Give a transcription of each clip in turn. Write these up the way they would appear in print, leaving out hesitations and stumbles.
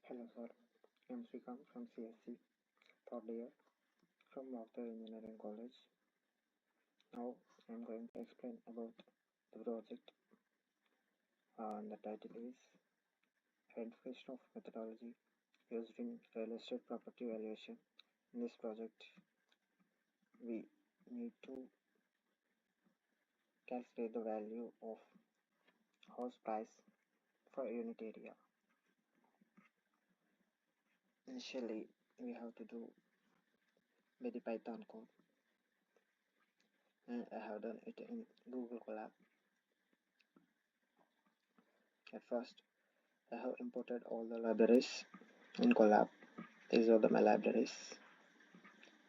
Hello sir, I'm Srikant from CSC, third year from Water Engineering College. Now I'm going to explain about the project. The title is Identification of Methodology Used in Real Estate Property Valuation. In this project, we need to calculate the value of house price for unit area. Initially, we have to do with the Python code, and I have done it in Google Colab. At first, I have imported all the libraries in Colab. These are my libraries.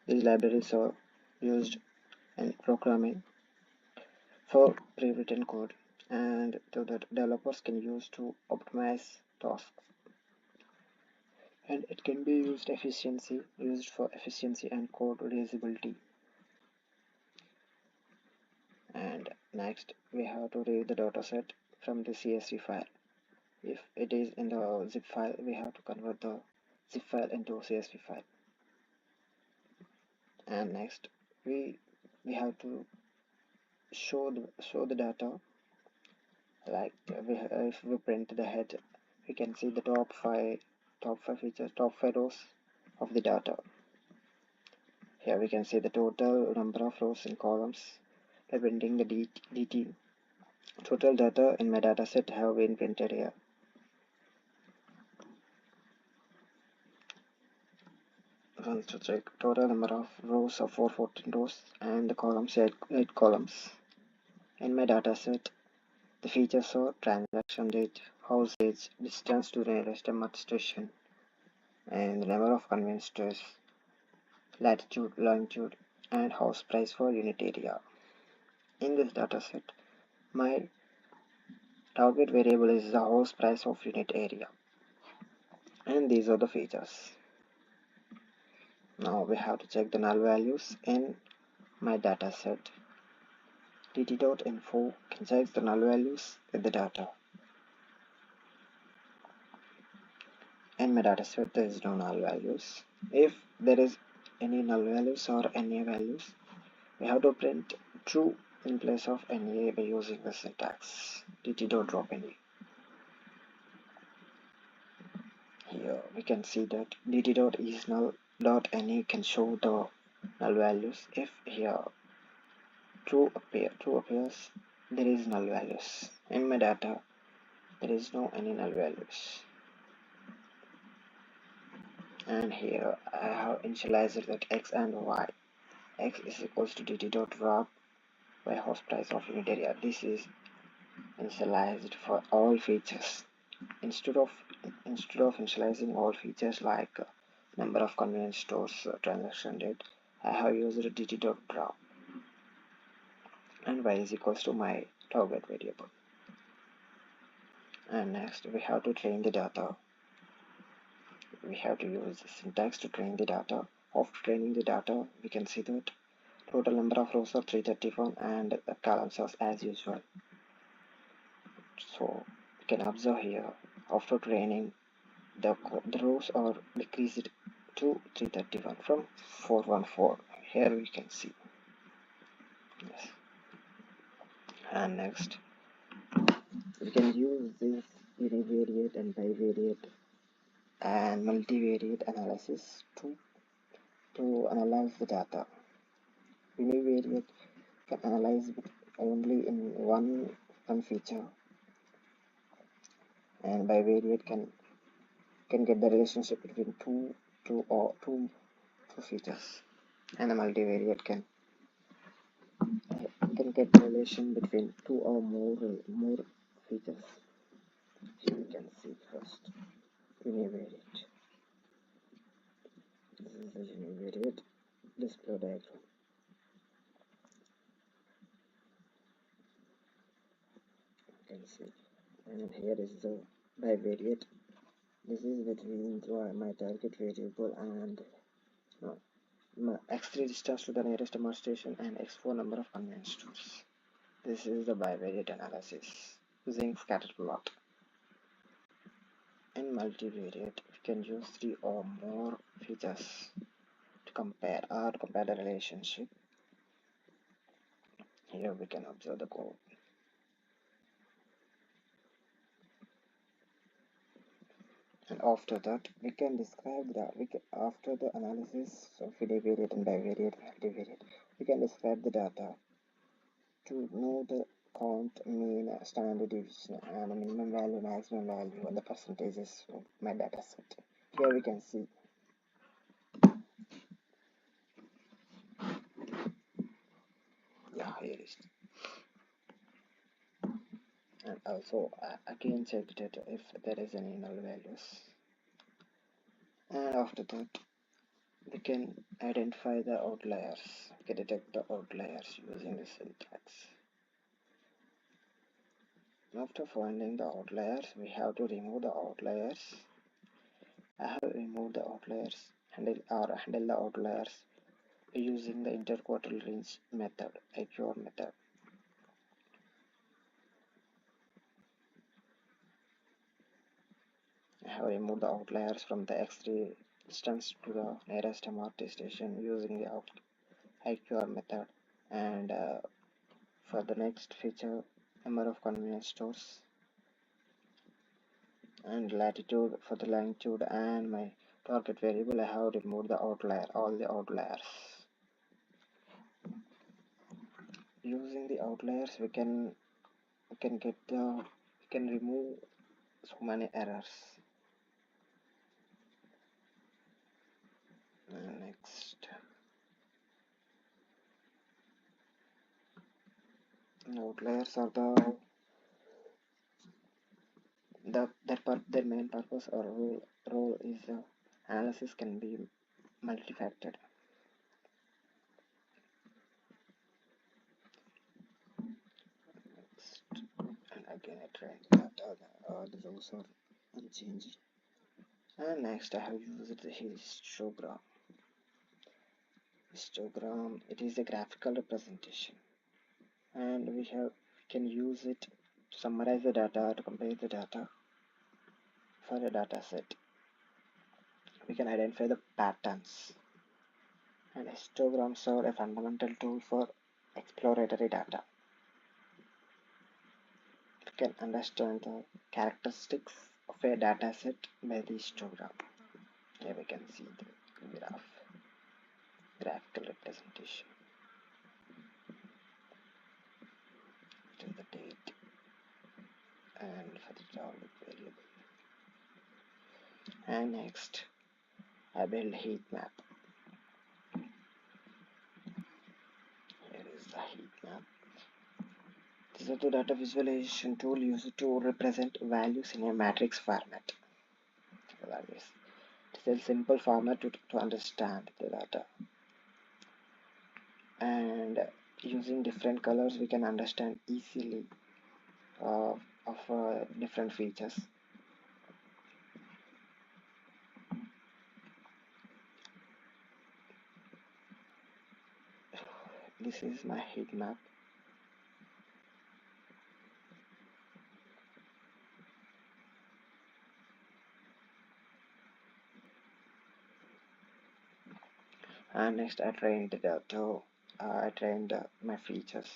These libraries are used in programming for pre-written code and so that developers can use to optimize tasks. And it can be used for efficiency and code reusability. And next we have to read the dataset from the CSV file. If it is in the zip file, we have to convert the zip file into a CSV file. And next we have to show the data, like if we print the head, we can see the top five features, top 5 rows of the data. Here we can see the total number of rows and columns by printing the DT. Total data in my dataset have been printed here. Once to check total number of rows of 414 rows and the columns 8 columns. In my dataset, the features are transaction date, house age, distance to the nearest MRT station, and the number of convenience stores, latitude, longitude, and house price for unit area. In this dataset, my target variable is the house price of unit area, and these are the features. Now we have to check the null values in my dataset. dt.info can check the null values in the data. In my dataset, there is no null values. If there is any null values or NA values, we have to print true in place of NA by using the syntax dt.drop_NA. Here we can see that dt.isNull.NA can show the null values. If here true appears, there is null values. In my data, there is no any null values. And here I have initialized that x and y. X is equals to dt.wrap by house price of unit area. This is initialized for all features. Instead of initializing all features like number of convenience stores, transaction date, I have used dt.drop, and y is equals to my target variable. And next we have to train the data. We have to use the syntax to train the data. After training the data, we can see that total number of rows are 331 and the columns are as usual. So you can observe here, after training, the rows are decreased to 331 from 414. Here we can see. Yes. And next we can use this univariate and bivariate and multivariate analysis to analyze the data. Univariate can analyze only in one feature, and bivariate can get the relationship between two features, and the multivariate can get the relation between two or more features. Here we can see first univariate. This is the univariate display diagram. You can see, and here is the bivariate. This is between my target variable and x3 distance to the nearest MR station and x4 number of convenience stores. This is the bivariate analysis using scatterplot. In multivariate, we can use 3 or more features to compare the relationship. Here we can observe the code. And after that, we can describe after the analysis of univariate and bivariate and multivariate, we can describe the data to know the count, mean, standard deviation, and the minimum value, maximum value, and the percentages of my data set. Here we can see. Yeah, here is. And also again check it if there is any null values. And after that, we can identify the outliers. We can detect the outliers using the syntax. After finding the outliers, we have to remove the outliers. I have removed the outliers handle the outliers using the interquartile range method, IQR method. I have removed the outliers from the X3 distance to the nearest MRT station using the IQR method. And for the next feature, number of convenience stores, and latitude for the longitude and my target variable, I have removed the all the outliers. Using the outliers, we can remove so many errors. And next, outliers are their main purpose or role is analysis can be multifactored. Next, and again I tried that the rows are unchanged. And next I have used the histogram. Histogram, it is a graphical representation, and we can use it to summarize the data, to compare the data for a data set. We can identify the patterns, and histograms are a fundamental tool for exploratory data. We can understand the characteristics of a data set by the histogram. Here we can see the graphical representation. To the date and for the target variable. And next, I build heat map. Here is the heat map. This is the data visualization tool used to represent values in a matrix format. Values. It is a simple format to understand the data. And using different colors, we can understand easily of different features. This is my heat map. And next I trained the data. I trained my features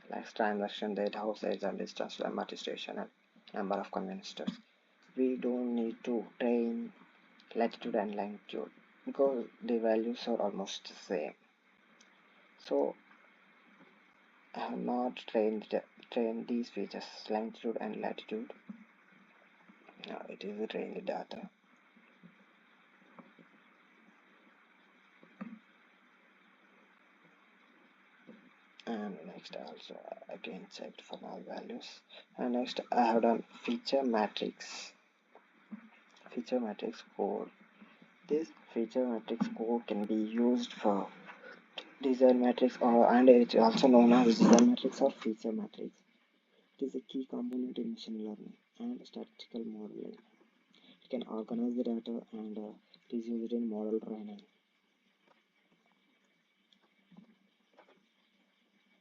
like transaction date, house size and distance to MRT station, and number of convenience stores. We don't need to train latitude and longitude because the values are almost the same. So I have not trained these features, longitude and latitude. Now it is the trained data. And next I also again checked for null values. And next I have done feature matrix code. This feature matrix code can be used for design matrix, and it is also known as design matrix or feature matrix. It is a key component in machine learning and statistical modeling. It can organize the data and it is used in model training.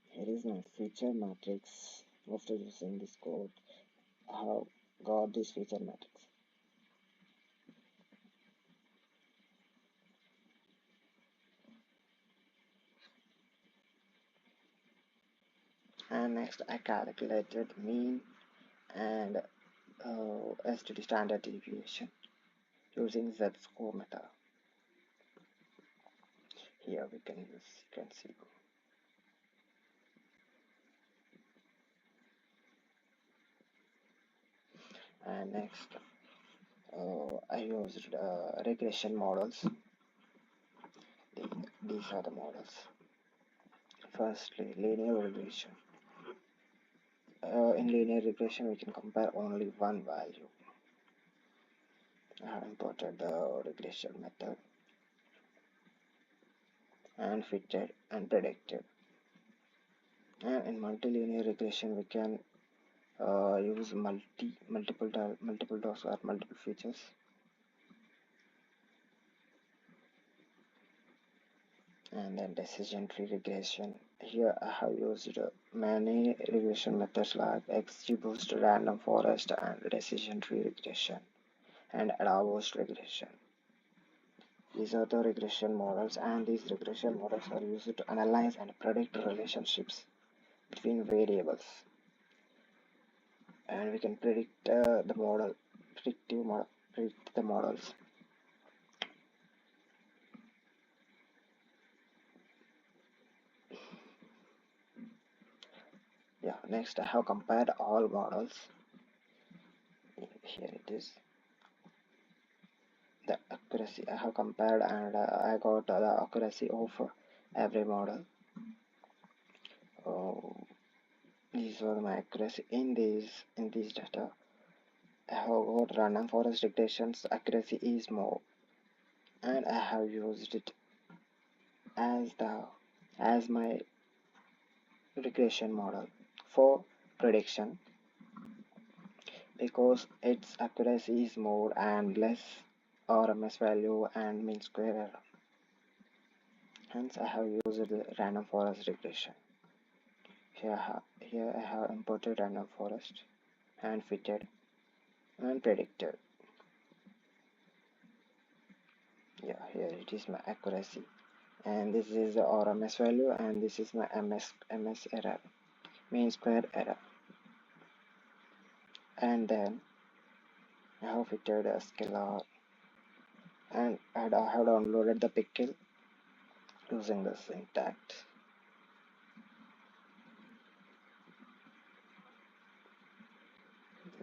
Here is my feature matrix. After using this code, I have got this feature matrix. And next I calculated mean and STD standard deviation using Z-score method. Here we can use, you can see. And next I used regression models. These are the models. Firstly, linear regression. In linear regression, we can compare only one value. I have imported the regression method and fitted and predicted. And in multilinear regression, we can use multiple dots or multiple features. And then decision tree regression. Here I have used many regression methods like XGBoost, random forest, and decision tree regression, and AdaBoost regression. These are the regression models, and these regression models are used to analyze and predict relationships between variables. And we can predict the model, predict the models. Yeah, next I have compared all models. Here it is. The accuracy I have compared, and I got the accuracy of every model. These were my accuracy in these data. I have got random forest regressions accuracy is more, and I have used it as my regression model for prediction because its accuracy is more and less RMS value and mean square error. Hence I have used the random forest regression. Here I have imported random forest and fitted and predicted. Yeah, here it is my accuracy, and this is the RMS value, and this is my MS error, mean square error. And then I have fitted a scalar, and I have downloaded the pickle using the syntax.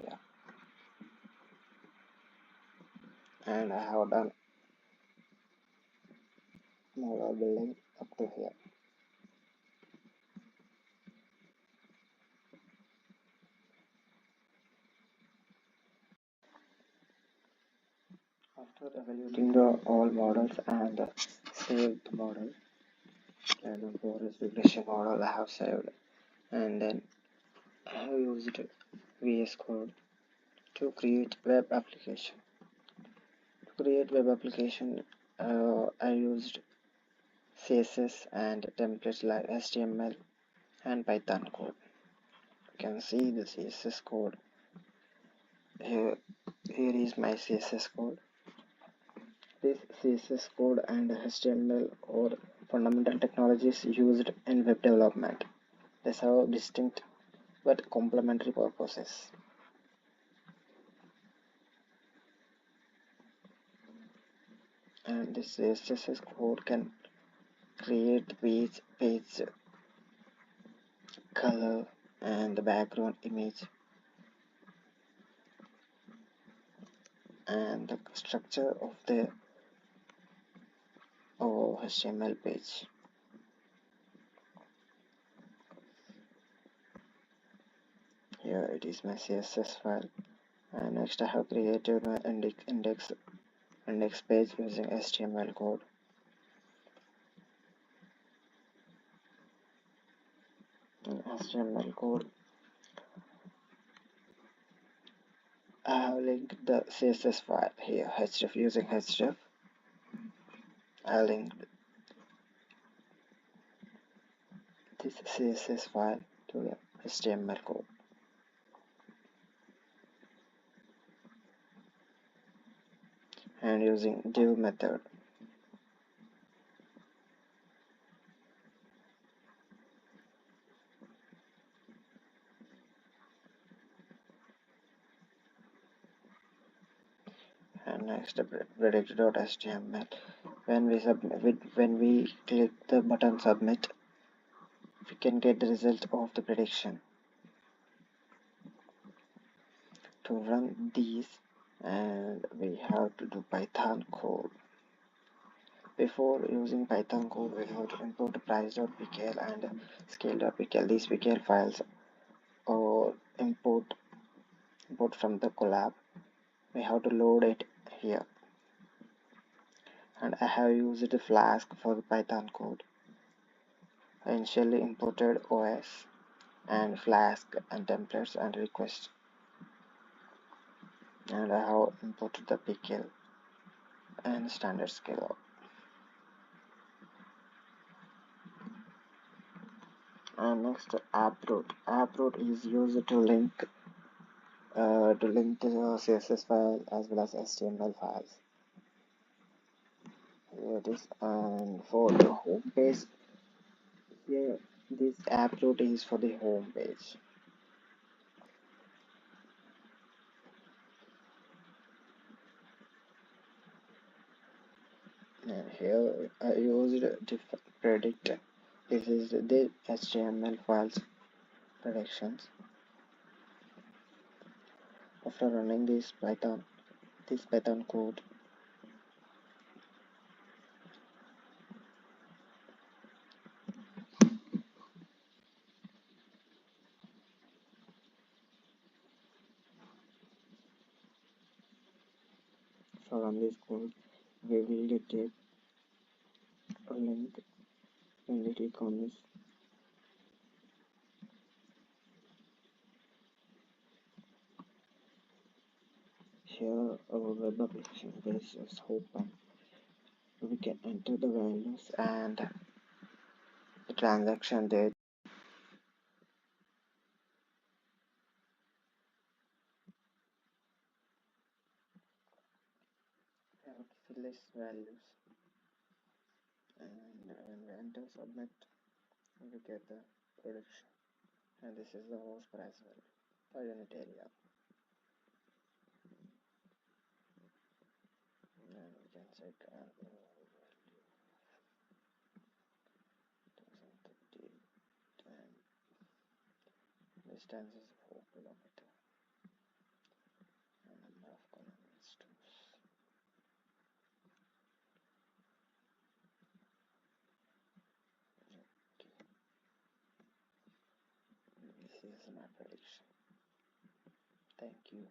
Yeah, and I have done model building up to here. After evaluating the all models and saved the model, random forest regression model I have saved, and then I have used VS Code to create web application. To create web application, I used CSS and templates like HTML and Python code. You can see the CSS code. Here is my CSS code. This CSS code and HTML or fundamental technologies used in web development. They serve distinct but complementary purposes. And this CSS code can create page color and the background image and the structure of the HTML page. Here it is my CSS file, and next I have created my index page using HTML code. In HTML code, I have linked the CSS file here, href using href. I linked this CSS file to the HTML code. And using div method, And next, the predict.html. When we click the button submit, we can get the result of the prediction. To run these, and we have to do Python code. Before using Python code, we have to import price.pkl and scale.pkl. These pkl files or import from the collab. We have to load it here, and I have used the Flask for the Python code. I initially imported OS and Flask and templates and requests, and I have imported the pkl and standard scale. And next, AppRoot. AppRoot is used to link the CSS file as well as HTML files. Here it is. And for the home page, here this AppRoot is for the home page. And here I used predict. This is the HTML files predictions. After running this Python code, we will get a link when we click on this. Here our web application page is open. We can enter the values and the transaction date. We have to fill these values, and when we enter submit, we get the prediction. And this is the horse price value per unit area. And we can check value 2030, and distance is 4 kilometers, and number of columns is 2. Okay. This is my prediction. Thank you.